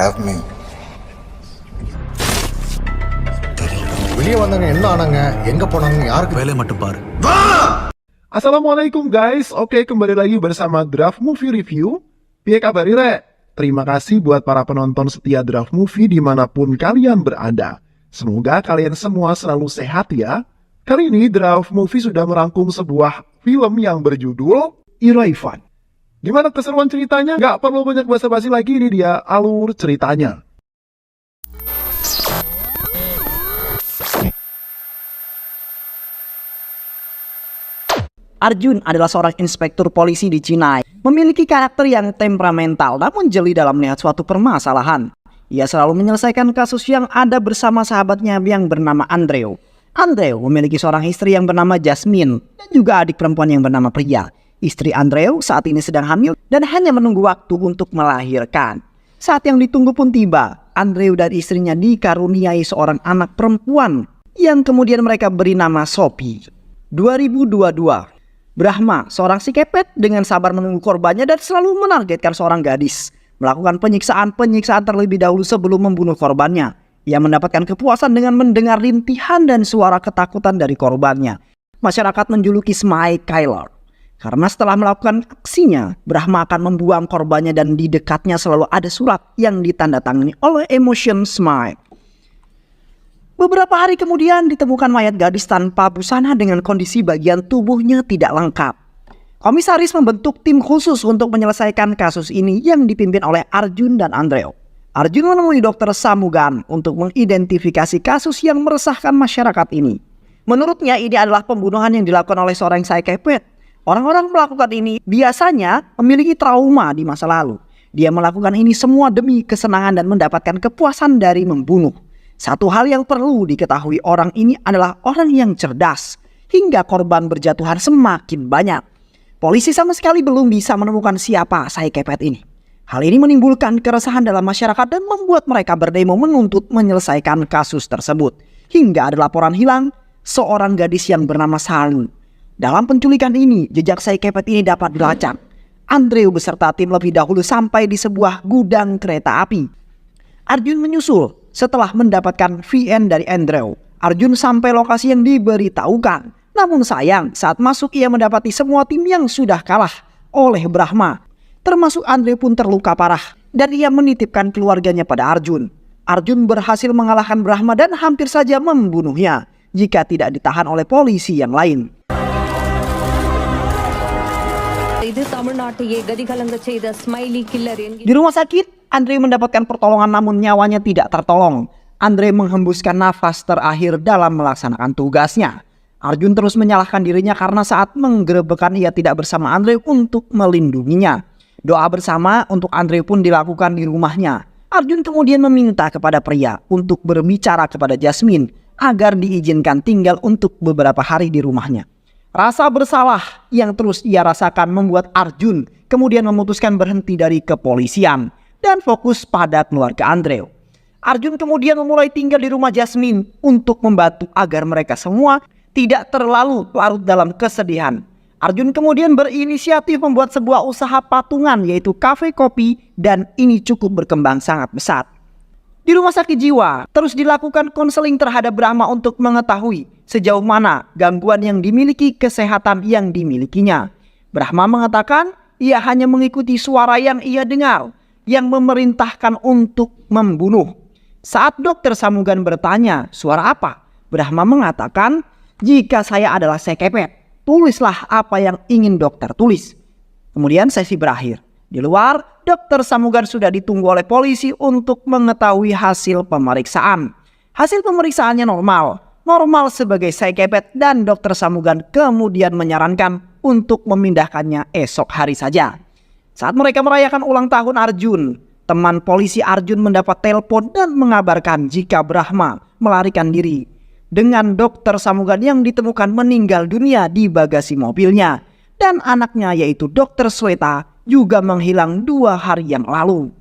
have me. வெளியே வந்தாங்க என்ன ஆனாங்க எங்க போனாங்க யாருக்கு வேலையை மட்டும் பாரு. Assalamualaikum guys, oke kembali lagi bersama Draft Movie Review. Piye kabar Ire? Terima kasih buat para penonton setia Draft Movie dimanapun kalian berada. Semoga kalian semua selalu sehat ya. Kali ini Draft Movie sudah merangkum sebuah film yang berjudul Iraivan. Gimana keseruan ceritanya? Gak perlu banyak basa-basi lagi, ini dia alur ceritanya. Arjun adalah seorang inspektur polisi di Chennai. Memiliki karakter yang temperamental namun jeli dalam melihat suatu permasalahan. Ia selalu menyelesaikan kasus yang ada bersama sahabatnya yang bernama Andreu. Andreu memiliki seorang istri yang bernama Jasmine dan juga adik perempuan yang bernama Priya. Istri Andreu saat ini sedang hamil dan hanya menunggu waktu untuk melahirkan. Saat yang ditunggu pun tiba. Andreu dan istrinya dikaruniai seorang anak perempuan yang kemudian mereka beri nama Sophie. 2022. Brahma, seorang si kepet dengan sabar menunggu korbannya dan selalu menargetkan seorang gadis. Melakukan penyiksaan terlebih dahulu sebelum membunuh korbannya. Ia mendapatkan kepuasan dengan mendengar rintihan dan suara ketakutan dari korbannya. Masyarakat menjuluki Smile Killer. Karena setelah melakukan aksinya, Brahma akan membuang korbannya dan di dekatnya selalu ada surat yang ditandatangani oleh Emotion Smile. Beberapa hari kemudian ditemukan mayat gadis tanpa busana dengan kondisi bagian tubuhnya tidak lengkap. Komisaris membentuk tim khusus untuk menyelesaikan kasus ini yang dipimpin oleh Arjun dan Andreu. Arjun menemui Dr. Samugan untuk mengidentifikasi kasus yang meresahkan masyarakat ini. Menurutnya ini adalah pembunuhan yang dilakukan oleh seorang psikopat. Orang-orang melakukan ini biasanya memiliki trauma di masa lalu. Dia melakukan ini semua demi kesenangan dan mendapatkan kepuasan dari membunuh. Satu hal yang perlu diketahui orang ini adalah orang yang cerdas, hingga korban berjatuhan semakin banyak. Polisi sama sekali belum bisa menemukan siapa psikopat ini. Hal ini menimbulkan keresahan dalam masyarakat dan membuat mereka berdemo menuntut menyelesaikan kasus tersebut. Hingga ada laporan hilang seorang gadis yang bernama Salu. Dalam penculikan ini, jejak psikopat ini dapat dilacak. Andreu beserta tim lebih dahulu sampai di sebuah gudang kereta api. Arjun menyusul. Setelah mendapatkan VN dari Andreu, Arjun sampai lokasi yang diberitahukan. Namun sayang, saat masuk ia mendapati semua tim yang sudah kalah oleh Brahma. Termasuk Andreu pun terluka parah dan ia menitipkan keluarganya pada Arjun. Arjun berhasil mengalahkan Brahma dan hampir saja membunuhnya jika tidak ditahan oleh polisi yang lain. Di rumah sakit, Andre mendapatkan pertolongan namun nyawanya tidak tertolong. Andre menghembuskan nafas terakhir dalam melaksanakan tugasnya. Arjun terus menyalahkan dirinya karena saat menggerebekkan ia tidak bersama Andre untuk melindunginya. Doa bersama untuk Andre pun dilakukan di rumahnya. Arjun kemudian meminta kepada Priya untuk berbicara kepada Jasmine agar diizinkan tinggal untuk beberapa hari di rumahnya. Rasa bersalah yang terus ia rasakan membuat Arjun kemudian memutuskan berhenti dari kepolisian dan fokus pada keluarga Andreu. Arjun kemudian memulai tinggal di rumah Jasmine untuk membantu agar mereka semua tidak terlalu larut dalam kesedihan. Arjun kemudian berinisiatif membuat sebuah usaha patungan yaitu kafe kopi dan ini cukup berkembang sangat besar. Di rumah sakit jiwa terus dilakukan konseling terhadap Brahma untuk mengetahui sejauh mana gangguan yang dimiliki kesehatan yang dimilikinya. Brahma mengatakan ia hanya mengikuti suara yang ia dengar yang memerintahkan untuk membunuh. Saat Dr. Samugan bertanya suara apa, Brahma mengatakan jika saya adalah psikopat, tulislah apa yang ingin dokter tulis. Kemudian sesi berakhir. Di luar, Dr. Samugan sudah ditunggu oleh polisi untuk mengetahui hasil pemeriksaan. Hasil pemeriksaannya normal sebagai psikopat dan Dr. Samugan kemudian menyarankan untuk memindahkannya esok hari saja. Saat mereka merayakan ulang tahun Arjun, teman polisi Arjun mendapat telepon dan mengabarkan jika Brahma melarikan diri dengan Dr. Samugan yang ditemukan meninggal dunia di bagasi mobilnya dan anaknya yaitu Dr. Sweta juga menghilang 2 hari yang lalu.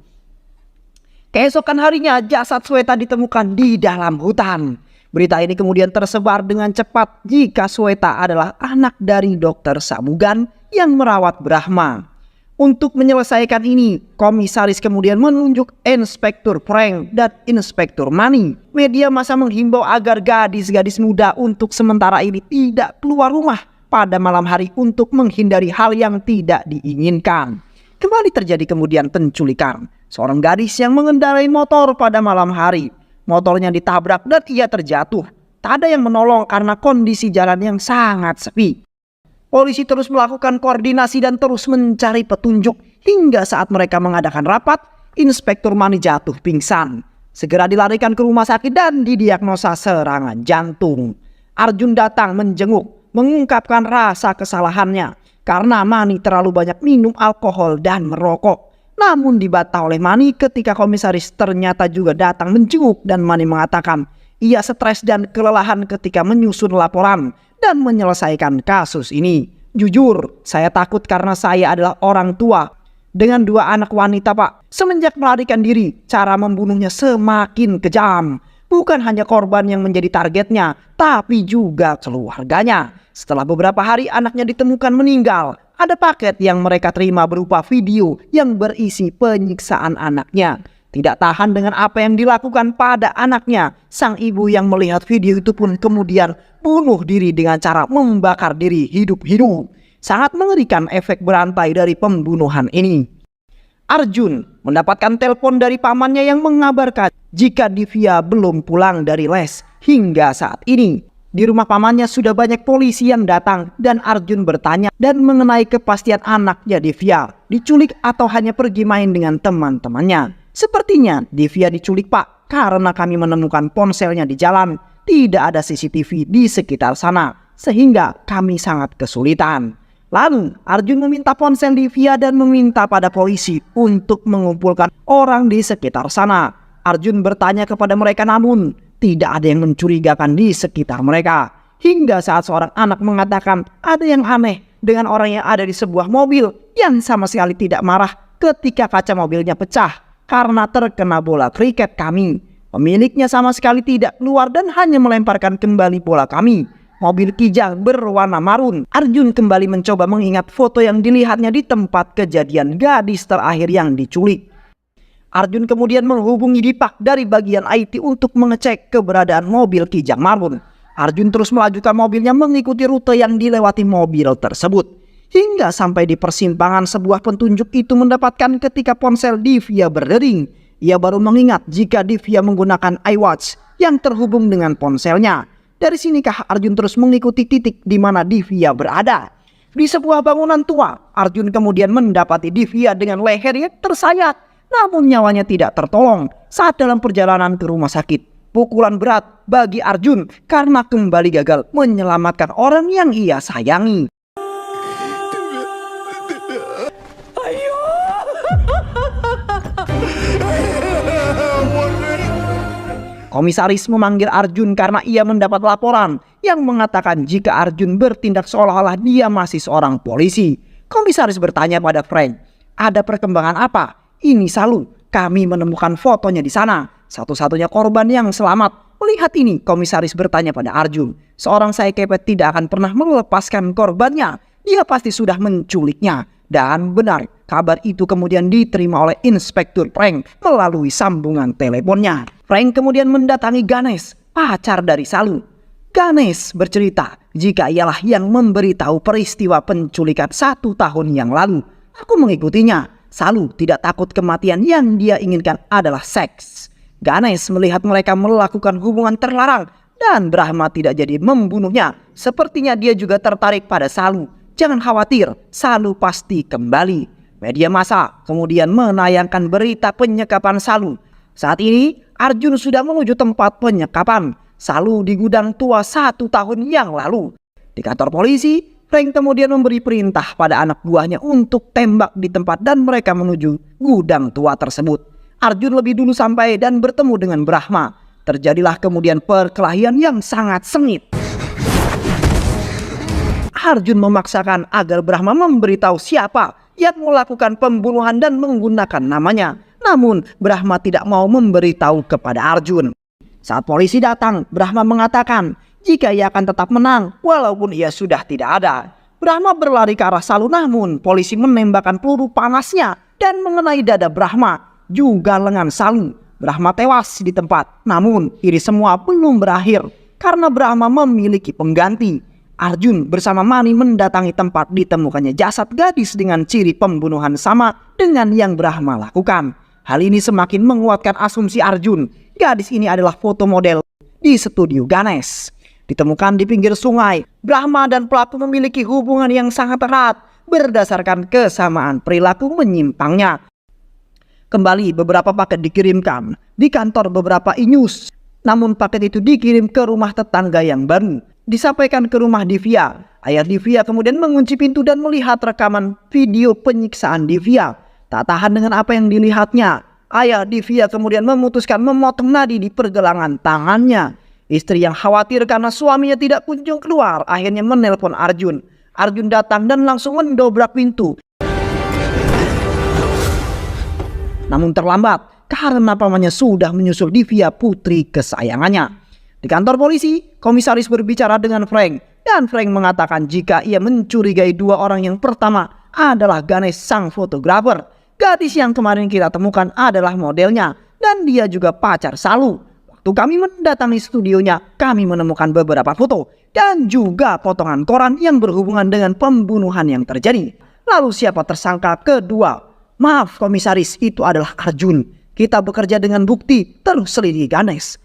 Keesokan harinya jasad Sweta ditemukan di dalam hutan. Berita ini kemudian tersebar dengan cepat jika Sweta adalah anak dari Dr. Samugan yang merawat Brahma. Untuk menyelesaikan ini, komisaris kemudian menunjuk Inspektur Frank dan Inspektur Manny. Media massa menghimbau agar gadis-gadis muda untuk sementara ini tidak keluar rumah pada malam hari untuk menghindari hal yang tidak diinginkan. Kembali terjadi kemudian penculikan. Seorang gadis yang mengendarai motor pada malam hari. Motornya ditabrak dan ia terjatuh. Tak ada yang menolong karena kondisi jalan yang sangat sepi. Polisi terus melakukan koordinasi dan terus mencari petunjuk hingga saat mereka mengadakan rapat, Inspektur Manny jatuh pingsan. Segera dilarikan ke rumah sakit dan didiagnosa serangan jantung. Arjun datang menjenguk, mengungkapkan rasa kesalahannya karena Manny terlalu banyak minum alkohol dan merokok. Namun dibantah oleh Manny ketika komisaris ternyata juga datang menjenguk dan Manny mengatakan ia stres dan kelelahan ketika menyusun laporan dan menyelesaikan kasus ini. Jujur, saya takut karena saya adalah orang tua dengan 2 anak wanita, Pak. Semenjak melarikan diri, cara membunuhnya semakin kejam. Bukan hanya korban yang menjadi targetnya, tapi juga keluarganya. Setelah beberapa hari anaknya ditemukan meninggal, ada paket yang mereka terima berupa video yang berisi penyiksaan anaknya. Tidak tahan dengan apa yang dilakukan pada anaknya, sang ibu yang melihat video itu pun kemudian bunuh diri dengan cara membakar diri hidup-hidup. Sangat mengerikan efek berantai dari pembunuhan ini. Arjun mendapatkan telepon dari pamannya yang mengabarkan jika Divya belum pulang dari les hingga saat ini. Di rumah pamannya sudah banyak polisi yang datang dan Arjun bertanya dan mengenai kepastian anaknya Divya diculik atau hanya pergi main dengan teman-temannya. Sepertinya Divya diculik, Pak, karena kami menemukan ponselnya di jalan. Tidak ada CCTV di sekitar sana, sehingga kami sangat kesulitan. Lalu Arjun meminta ponsel Divya dan meminta pada polisi untuk mengumpulkan orang di sekitar sana. Arjun bertanya kepada mereka namun tidak ada yang mencurigakan di sekitar mereka. Hingga saat seorang anak mengatakan ada yang aneh dengan orang yang ada di sebuah mobil yang sama sekali tidak marah ketika kaca mobilnya pecah karena terkena bola kriket kami. Pemiliknya sama sekali tidak keluar dan hanya melemparkan kembali bola kami. Mobil Kijang berwarna marun. Arjun kembali mencoba mengingat foto yang dilihatnya di tempat kejadian gadis terakhir yang diculik. Arjun kemudian menghubungi Dipak dari bagian IT untuk mengecek keberadaan mobil Kijang marun. Arjun terus melajukan mobilnya mengikuti rute yang dilewati mobil tersebut. Hingga sampai di persimpangan sebuah petunjuk itu mendapatkan ketika ponsel Divya berdering. Ia baru mengingat jika Divya menggunakan iWatch yang terhubung dengan ponselnya. Dari sinikah Arjun terus mengikuti titik di mana Divya berada. Di sebuah bangunan tua, Arjun kemudian mendapati Divya dengan lehernya tersayat. Namun nyawanya tidak tertolong saat dalam perjalanan ke rumah sakit. Pukulan berat bagi Arjun karena kembali gagal menyelamatkan orang yang ia sayangi. Komisaris memanggil Arjun karena ia mendapat laporan yang mengatakan jika Arjun bertindak seolah-olah dia masih seorang polisi. Komisaris bertanya pada Frank, ada perkembangan apa? Ini Salu, kami menemukan fotonya di sana. Satu-satunya korban yang selamat. Melihat ini, komisaris bertanya pada Arjun, seorang saikepet tidak akan pernah melepaskan korbannya. Dia pasti sudah menculiknya. Dan benar, kabar itu kemudian diterima oleh Inspektur Frank melalui sambungan teleponnya. Frank kemudian mendatangi Ganesh, pacar dari Salu. Ganesh bercerita jika ialah yang memberitahu peristiwa penculikan 1 tahun yang lalu. Aku mengikutinya. Salu tidak takut kematian, yang dia inginkan adalah seks. Ganesh melihat mereka melakukan hubungan terlarang dan Brahma tidak jadi membunuhnya. Sepertinya dia juga tertarik pada Salu. Jangan khawatir, Salu pasti kembali. Media massa kemudian menayangkan berita penyekapan Salu. Saat ini Arjun sudah menuju tempat penyekapan. Salu di gudang tua 1 tahun yang lalu. Di kantor polisi, Frank kemudian memberi perintah pada anak buahnya untuk tembak di tempat dan mereka menuju gudang tua tersebut. Arjun lebih dulu sampai dan bertemu dengan Brahma. Terjadilah kemudian perkelahian yang sangat sengit. Arjun memaksakan agar Brahma memberitahu siapa yang melakukan pembunuhan dan menggunakan namanya. Namun Brahma tidak mau memberitahu kepada Arjun. Saat polisi datang, Brahma mengatakan jika ia akan tetap menang walaupun ia sudah tidak ada. Brahma berlari ke arah Salu, namun polisi menembakkan peluru panasnya dan mengenai dada Brahma, juga lengan Salu. Brahma tewas di tempat. Namun ini semua belum berakhir karena Brahma memiliki pengganti. Arjun bersama Mani mendatangi tempat ditemukannya jasad gadis dengan ciri pembunuhan sama dengan yang Brahma lakukan. Hal ini semakin menguatkan asumsi Arjun. Gadis ini adalah foto model di studio Ganesh. Ditemukan di pinggir sungai, Brahma dan pelaku memiliki hubungan yang sangat erat berdasarkan kesamaan perilaku menyimpangnya. Kembali beberapa paket dikirimkan di kantor beberapa e-news. Namun paket itu dikirim ke rumah tetangga yang baru. Disampaikan ke rumah Divya. Ayah Divya kemudian mengunci pintu dan melihat rekaman video penyiksaan Divya. Tak tahan dengan apa yang dilihatnya, ayah Divya kemudian memutuskan memotong nadi di pergelangan tangannya. Istri yang khawatir karena suaminya tidak kunjung keluar akhirnya menelpon Arjun. Arjun datang dan langsung mendobrak pintu. Namun terlambat karena pamannya sudah menyusul Divya, putri kesayangannya. Di kantor polisi, komisaris berbicara dengan Frank. Dan Frank mengatakan jika ia mencurigai dua orang. Yang pertama adalah Ganesh, sang fotografer. Gadis yang kemarin kita temukan adalah modelnya. Dan dia juga pacar Salu. Waktu kami mendatangi studionya, kami menemukan beberapa foto dan juga potongan koran yang berhubungan dengan pembunuhan yang terjadi. Lalu siapa tersangka kedua? Maaf komisaris, itu adalah Arjun. Kita bekerja dengan bukti, terus selidiki Ganesh.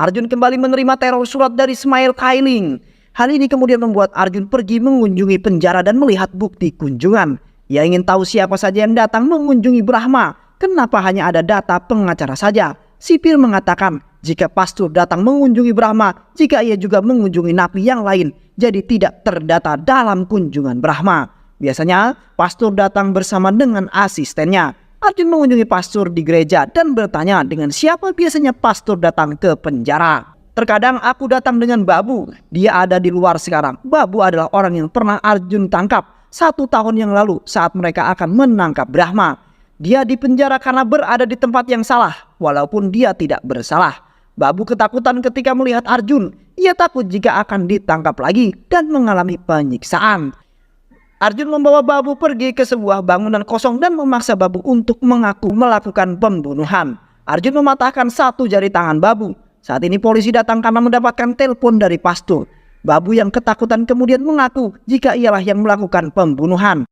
Arjun kembali menerima teror surat dari Smile Kailing. Hal ini kemudian membuat Arjun pergi mengunjungi penjara dan melihat bukti kunjungan. Ia ingin tahu siapa saja yang datang mengunjungi Brahma. Kenapa hanya ada data pengacara saja? Sipir mengatakan jika pastor datang mengunjungi Brahma, jika ia juga mengunjungi napi yang lain, jadi tidak terdata dalam kunjungan Brahma. Biasanya pastor datang bersama dengan asistennya. Arjun mengunjungi pastor di gereja dan bertanya dengan siapa biasanya pastor datang ke penjara. Terkadang aku datang dengan Babu, dia ada di luar sekarang. Babu adalah orang yang pernah Arjun tangkap 1 tahun yang lalu saat mereka akan menangkap Brahma. Dia di penjara karena berada di tempat yang salah, walaupun dia tidak bersalah. Babu ketakutan ketika melihat Arjun. Ia takut jika akan ditangkap lagi dan mengalami penyiksaan. Arjun membawa Babu pergi ke sebuah bangunan kosong dan memaksa Babu untuk mengaku melakukan pembunuhan. Arjun mematahkan 1 jari tangan Babu. Saat ini polisi datang karena mendapatkan telepon dari pastor. Babu yang ketakutan kemudian mengaku jika ialah yang melakukan pembunuhan.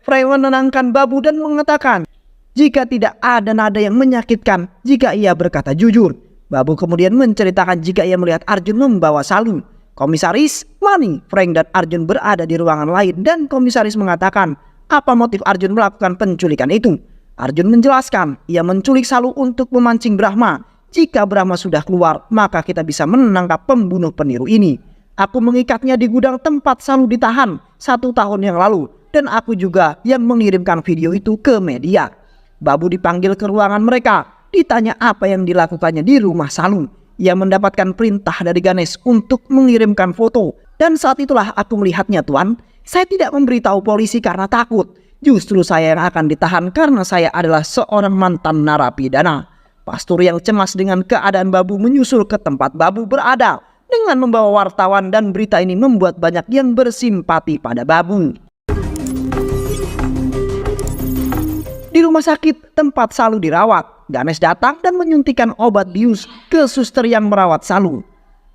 Frey menenangkan Babu dan mengatakan jika tidak ada nada yang menyakitkan jika ia berkata jujur. Babu kemudian menceritakan jika ia melihat Arjun membawa Salu. Komisaris, Mani, Frank dan Arjun berada di ruangan lain dan komisaris mengatakan apa motif Arjun melakukan penculikan itu. Arjun menjelaskan ia menculik Salu untuk memancing Brahma. Jika Brahma sudah keluar maka kita bisa menangkap pembunuh peniru ini. Aku mengikatnya di gudang tempat Salu ditahan 1 tahun yang lalu dan aku juga yang mengirimkan video itu ke media. Babu dipanggil ke ruangan mereka. Ditanya apa yang dilakukannya di rumah Salu. Ia mendapatkan perintah dari Ganesh untuk mengirimkan foto. Dan saat itulah aku melihatnya tuan. Saya tidak memberitahu polisi karena takut. Justru saya yang akan ditahan karena saya adalah seorang mantan narapidana. Pastor yang cemas dengan keadaan Babu menyusul ke tempat Babu berada. Dengan membawa wartawan dan berita ini membuat banyak yang bersimpati pada Babu. Di rumah sakit tempat Salu dirawat, Ganesh datang dan menyuntikkan obat bius ke suster yang merawat Salu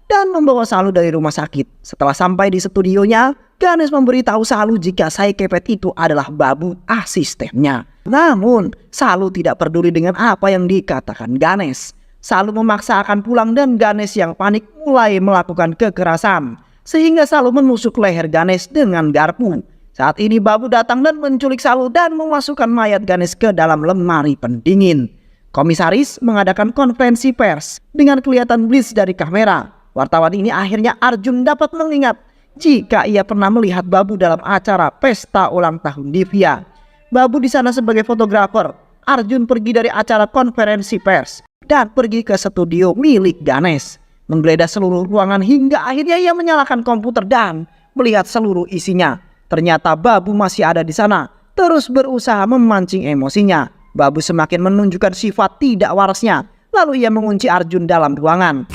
dan membawa Salu dari rumah sakit. Setelah sampai di studionya, Ganesh memberitahu Salu jika Sai Kepet itu adalah Babu, asistennya. Namun Salu tidak peduli dengan apa yang dikatakan Ganesh. Salu memaksa akan pulang dan Ganesh yang panik mulai melakukan kekerasan sehingga Salu menusuk leher Ganesh dengan garpu. Saat ini Babu datang dan menculik Salu dan memasukkan mayat Ganesh ke dalam lemari pendingin. Komisaris mengadakan konferensi pers dengan kelihatan blitz dari kamera. Wartawan ini akhirnya Arjun dapat mengingat jika ia pernah melihat Babu dalam acara pesta ulang tahun Divya. Babu di sana sebagai fotografer. Arjun pergi dari acara konferensi pers dan pergi ke studio milik Ganesh. Menggeledah seluruh ruangan hingga akhirnya ia menyalakan komputer dan melihat seluruh isinya. Ternyata Babu masih ada di sana, terus berusaha memancing emosinya. Babu semakin menunjukkan sifat tidak warasnya. Lalu ia mengunci Arjun dalam ruangan.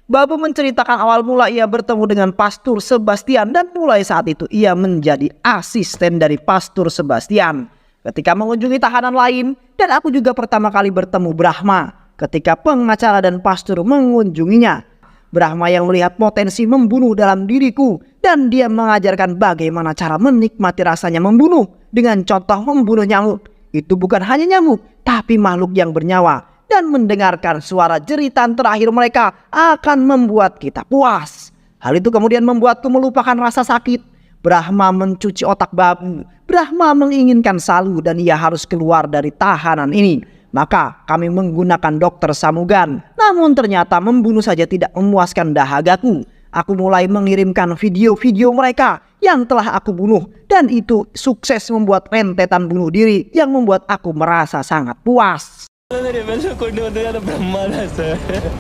Babu menceritakan awal mula ia bertemu dengan Pastur Sebastian dan mulai saat itu ia menjadi asisten dari Pastur Sebastian. Ketika mengunjungi tahanan lain, dan aku juga pertama kali bertemu Brahma ketika pengacara dan Pastur mengunjunginya. Brahma yang melihat potensi membunuh dalam diriku dan dia mengajarkan bagaimana cara menikmati rasanya membunuh dengan contoh membunuh nyamuk. Itu bukan hanya nyamuk, tapi makhluk yang bernyawa. Dan mendengarkan suara jeritan terakhir mereka akan membuat kita puas. Hal itu kemudian membuatku melupakan rasa sakit. Brahma mencuci otak Babu. Brahma menginginkan Salu dan ia harus keluar dari tahanan ini. Maka kami menggunakan dokter Samugan. Namun ternyata membunuh saja tidak memuaskan dahagaku. Aku mulai mengirimkan video-video mereka yang telah aku bunuh. Dan itu sukses membuat rentetan bunuh diri yang membuat aku merasa sangat puas.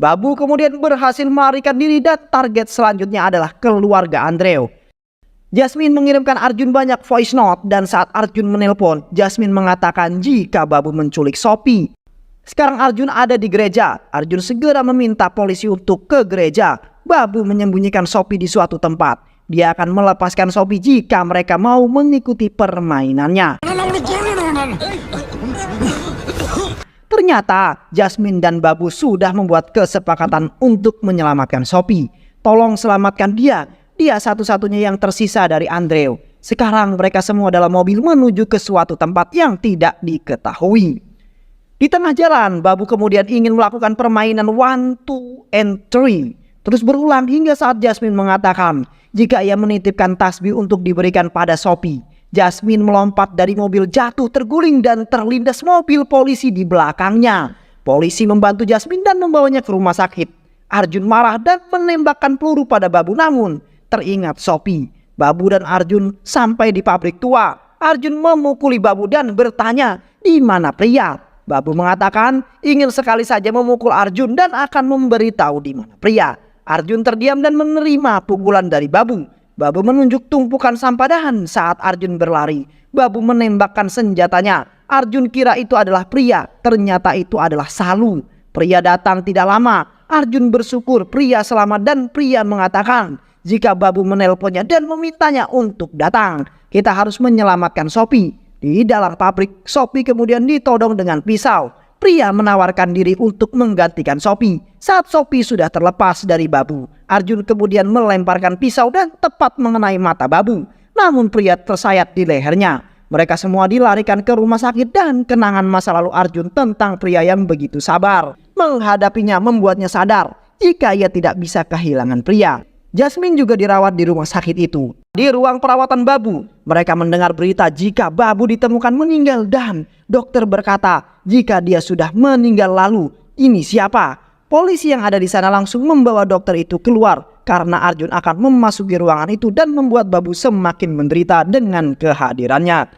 Babu kemudian berhasil melarikan diri dan target selanjutnya adalah keluarga Andreu. Jasmine mengirimkan Arjun banyak voice note dan saat Arjun menelpon, Jasmine mengatakan jika Babu menculik Sophie. Sekarang Arjun ada di gereja. Arjun segera meminta polisi untuk ke gereja. Babu menyembunyikan Sophie di suatu tempat. Dia akan melepaskan Sophie jika mereka mau mengikuti permainannya. Ternyata Jasmine dan Babu sudah membuat kesepakatan untuk menyelamatkan Sophie. Tolong selamatkan dia. Dia satu-satunya yang tersisa dari Andreu. Sekarang mereka semua dalam mobil menuju ke suatu tempat yang tidak diketahui. Di tengah jalan, Babu kemudian ingin melakukan permainan 1, 2, and 3. Terus berulang hingga saat Jasmine mengatakan jika ia menitipkan tasbih untuk diberikan pada Sophie. Jasmine melompat dari mobil, jatuh terguling dan terlindas mobil polisi di belakangnya. Polisi membantu Jasmine dan membawanya ke rumah sakit. Arjun marah dan menembakkan peluru pada Babu, namun teringat Sophie. Babu dan Arjun sampai di pabrik tua. Arjun memukuli Babu dan bertanya, di mana pria? Babu mengatakan ingin sekali saja memukul Arjun dan akan memberitahu di mana pria. Arjun terdiam dan menerima pukulan dari Babu. Babu menunjuk tumpukan sampadahan saat Arjun berlari. Babu menembakkan senjatanya. Arjun kira itu adalah pria. Ternyata itu adalah Salu. Pria datang tidak lama. Arjun bersyukur pria selamat dan pria mengatakan jika Babu menelponnya dan memintanya untuk datang, kita harus menyelamatkan Sophie. Di dalam pabrik, Sophie kemudian ditodong dengan pisau. Pria menawarkan diri untuk menggantikan Sophie. Saat Sophie sudah terlepas dari Babu, Arjun kemudian melemparkan pisau dan tepat mengenai mata Babu. Namun pria tersayat di lehernya. Mereka semua dilarikan ke rumah sakit dan kenangan masa lalu Arjun tentang pria yang begitu sabar menghadapinya membuatnya sadar jika ia tidak bisa kehilangan pria. Jasmine juga dirawat di rumah sakit itu. Di ruang perawatan Babu, mereka mendengar berita jika Babu ditemukan meninggal dan dokter berkata jika dia sudah meninggal lalu, ini siapa? Polisi yang ada di sana langsung membawa dokter itu keluar karena Arjun akan memasuki ruangan itu dan membuat Babu semakin menderita dengan kehadirannya.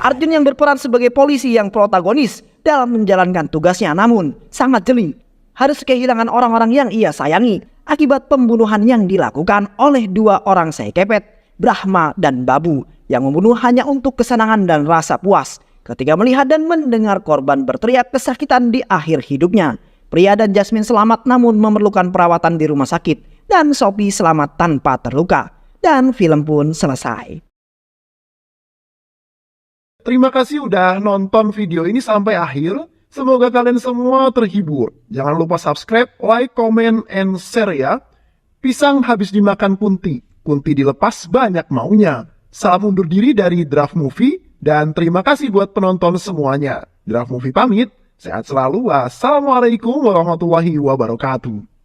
Arjun yang berperan sebagai polisi yang protagonis dalam menjalankan tugasnya namun sangat jeli. Harus kehilangan orang-orang yang ia sayangi akibat pembunuhan yang dilakukan oleh dua orang sekepet, Brahma dan Babu, yang membunuh hanya untuk kesenangan dan rasa puas ketika melihat dan mendengar korban berteriak kesakitan di akhir hidupnya. Pria dan Jasmine selamat namun memerlukan perawatan di rumah sakit dan Sophie selamat tanpa terluka. Dan film pun selesai. Terima kasih udah nonton video ini sampai akhir. Semoga kalian semua terhibur. Jangan lupa subscribe, like, comment, and share ya. Pisang habis dimakan kunti. Kunti dilepas banyak maunya. Salam undur diri dari Draft Movie. Dan terima kasih buat penonton semuanya. Draft Movie pamit. Sehat selalu. Wassalamualaikum warahmatullahi wabarakatuh.